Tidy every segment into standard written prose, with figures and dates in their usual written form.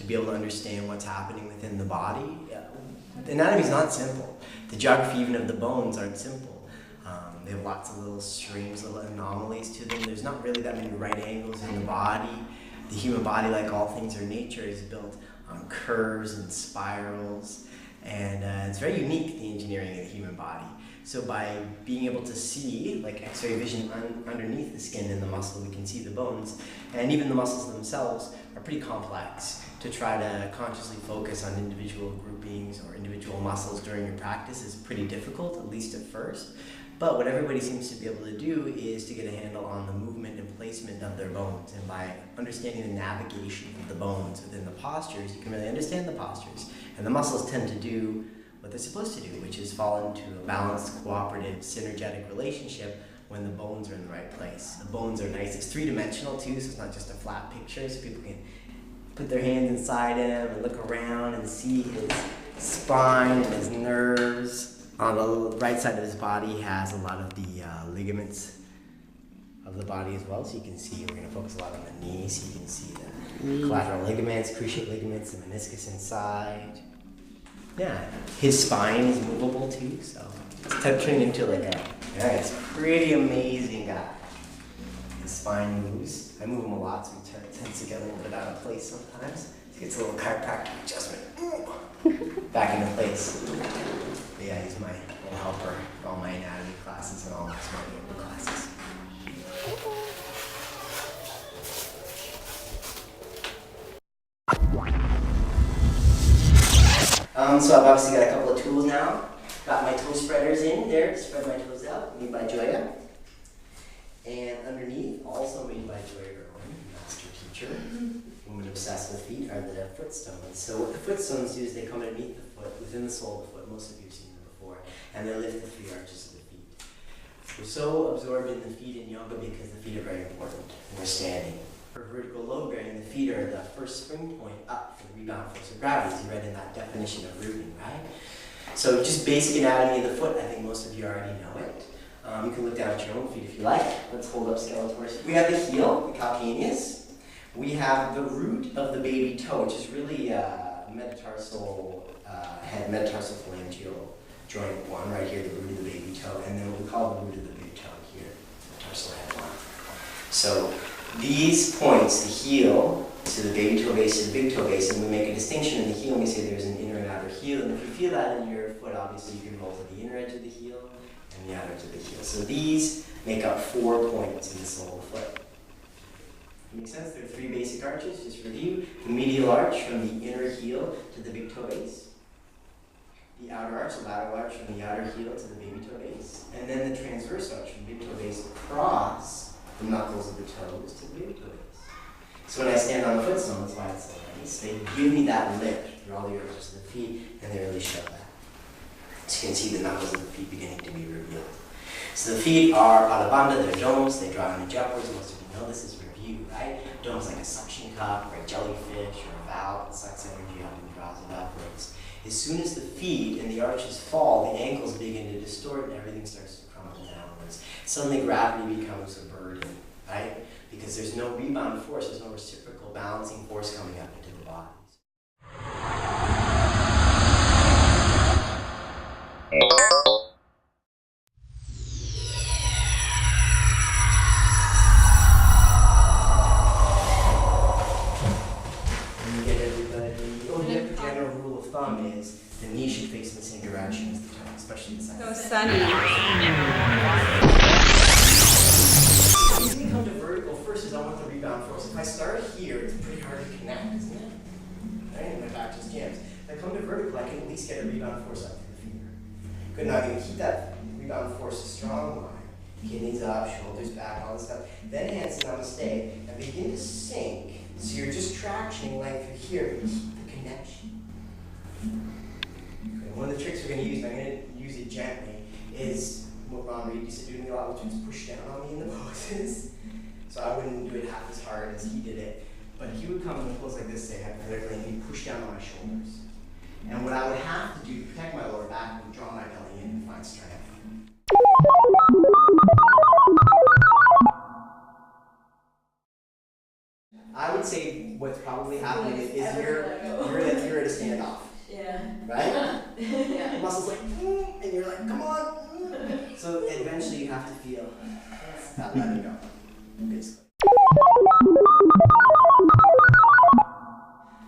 be able to understand what's happening within the body. The anatomy is not simple. The geography even of the bones aren't simple. They have lots of little strange little anomalies to them. There's not really that many right angles in the body. The human body, like all things in nature, is built on curves and spirals, and it's very unique, the engineering of the human body. So by being able to see, like X-ray vision underneath the skin and the muscle, we can see the bones, and even the muscles themselves are pretty complex. To try to consciously focus on individual groupings or individual muscles during your practice is pretty difficult, at least at first. But what everybody seems to be able to do is to get a handle on the movement and placement of their bones. And by understanding the navigation of the bones within the postures, you can really understand the postures. And the muscles tend to do what they're supposed to do, which is fall into a balanced, cooperative, synergetic relationship when the bones are in the right place. The bones are nice. It's three-dimensional too, so it's not just a flat picture, so people can put their hands inside him and look around and see his spine and his nerves. On the right side of his body, he has a lot of the ligaments of the body as well. So you can see, we're going to focus a lot on the knees. So you can see the collateral ligaments, cruciate ligaments, the meniscus inside. Yeah, his spine is movable too, so it's turning into like it's a pretty amazing guy. His spine moves. I move him a lot, so he tends to get a little bit out of place sometimes. He gets a little chiropractic adjustment. Back into place. But yeah, he's my little helper for all my anatomy classes and all my smart yoga classes. So I've obviously got a couple of tools now. Got my toe spreaders in there to spread my toes out, made by Joya. And underneath, also made by Joya, master teacher. Women obsessed with feet are the footstones. So what the footstones do is they come underneath the foot, within the sole of the foot. Most of you have seen them before. And they lift the three arches of the feet. We're so absorbed in the feet in yoga because the feet are very important when we're standing. For vertical load bearing, the feet are the first spring point up for the rebound force of gravity, as you read in that definition of rooting, right? So just basic anatomy of the foot, I think most of you already know it. You can look down at your own feet if you like. Let's hold up Skeletor's. We have the heel, the calcaneus. We have the root of the baby toe, which is really metatarsal phalangeal joint one, right here, the root of the baby toe, and then what we call the root of the big toe here, tarsal head one. So these points, the heel to the baby toe base to the big toe base, and we make a distinction in the heel, and we say there's an inner and outer heel, and if you feel that in your foot, obviously you can roll to the inner edge of the heel and the outer edge of the heel. So these make up 4 points in the sole of the foot. Makes sense? There are 3 basic arches, just review. The medial arch from the inner heel to the big toe base. The outer arch, the lateral arch from the outer heel to the baby toe base. And then the transverse arch from the big toe base across the knuckles of the toes to the baby toe base. So when I stand on the footstone, that's why it's so nice. They give me that lift through all the arches of the feet, and they really show that. So you can see the knuckles of the feet beginning to be revealed. So the feet are alabanda, they're domes, they draw energy upwards. Most of you know this is review, right? Dome's like a suction cup or a jellyfish or a valve that sucks energy up and draws it upwards. As soon as the feet and the arches fall, the ankles begin to distort and everything starts to crumble downwards. Suddenly gravity becomes a burden, right? Because there's no rebound force, there's no reciprocal balancing force coming up into the bodies. Is the knee should face in the same direction as the toe, especially the side. So sunny. The reason you come to vertical first is I want the rebound force. If I start here, it's pretty hard to connect, isn't it? Right? My back just jams. If I come to vertical, I can at least get a rebound force up through the finger. Good, now I'm going to keep that rebound force a strong line. Kidneys up, shoulders back, all this stuff. Then hands to namaste and begin to sink. So you're just tractioning length through here, but keep the connection. One of the tricks we're going to use, and I'm going to use it gently, is what Ron Reed used to do to me a lot, which was push down on me in the poses. So I wouldn't do it half as hard as he did it. But he would come in a pose like this, say hypothetically, and he'd push down on my shoulders. And what I would have to do to protect my lower back would draw my belly in and find strength. I would say what's probably happening is you're at a standoff. Yeah. Right? Yeah. The muscle's like, and you're like, come on. So eventually you have to feel that letting go, basically.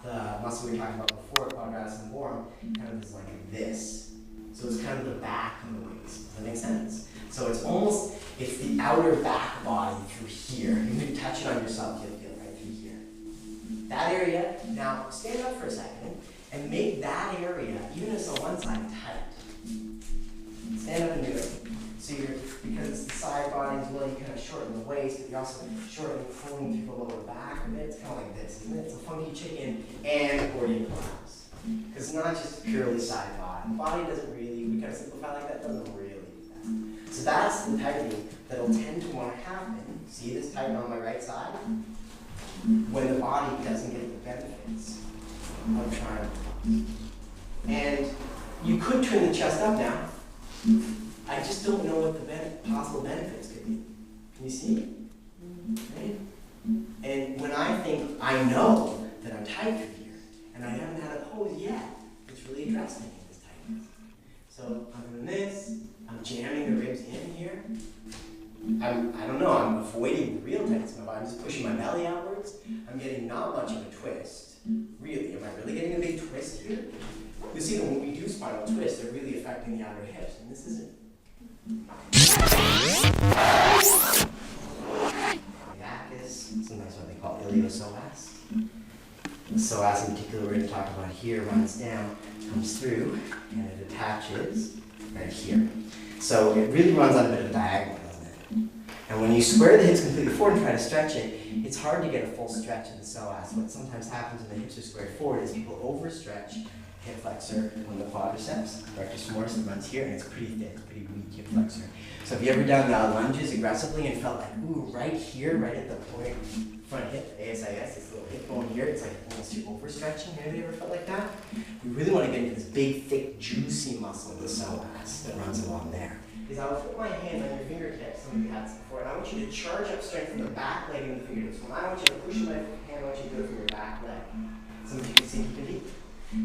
The muscle we were talking about before, quadratus lumborum, kind of is like this. So it's kind of the back of the waist. Does that make sense? So it's the outer back body through here. You can touch it on yourself, you'll feel it right through here. That area, now stand up for a second and make that area, even if it's on one side, tight. Stand up and do it. So because it's the side body as well, you kind of shorten the waist, but you're also shortening, pulling through the lower back a bit. It's kind of like this, isn't it? It's a funky chicken and accordion collapse. Because it's not just purely side body. The body doesn't really, we kind of simplify like that, doesn't really do that. So that's the tightening that'll tend to want to happen. See this tighten on my right side? When the body doesn't get the benefits of trying. And you could turn the chest up now. I just don't know what the possible benefits could be. Can you see? Right? And when I think I know that I'm tight through here, and I haven't had a pose yet, it's really addressing this tightness. So I'm doing this, I'm jamming the ribs in here. I don't know, I'm avoiding the real tightness of my body. I'm just pushing my belly outwards. I'm getting not much of a twist. Really, am I really getting a big twist here? You see that when we do spinal twists, they're really affecting the outer hips, and this isn't. Iliacus, sometimes what they call iliopsoas. The psoas in particular we're going to talk about here runs down, comes through, and it attaches right here. So it really runs on a bit of a diagonal, doesn't it? And when you square the hips completely forward and try to stretch it, it's hard to get a full stretch of the psoas. What sometimes happens when the hips are squared forward is people overstretch hip flexor on the quadriceps, rectus femoris, that runs here, and it's pretty thick, pretty weak hip flexor. So have you ever done lunges aggressively and felt like, ooh, right here, right at the point, front hip, ASIS, this little hip bone here, it's like almost you're overstretching. Have you ever felt like that? We really want to get into this big, thick, juicy muscle of the psoas that runs along there. Is I will put my hand on your fingertips, some of you had this before, and I want you to charge up strength from the back leg and the fingertips. When I want you to push my hand, I want you to do it from your back leg. Some of you can sink your feet.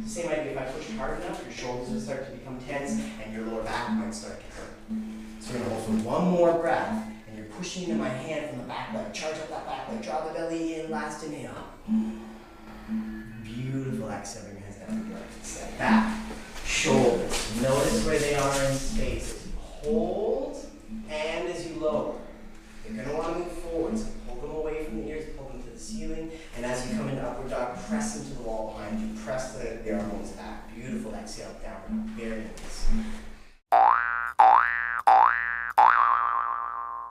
The same idea, if I push hard enough, your shoulders will start to become tense and your lower back might start to hurt. So we're going to hold for one more breath, and you're pushing into my hand from the back leg. Charge up that back leg, draw the belly in, last inhale. Beautiful exhale, bring your hands down. Step back, shoulders. Notice where they are in space. As you hold and as you lower. You're going to want to move forward, so pull them away from the ears, pull them to the ceiling, and as you come into upward dog, press into the wall behind you. Press the arm bones back. Beautiful exhale, downward dog, very nice.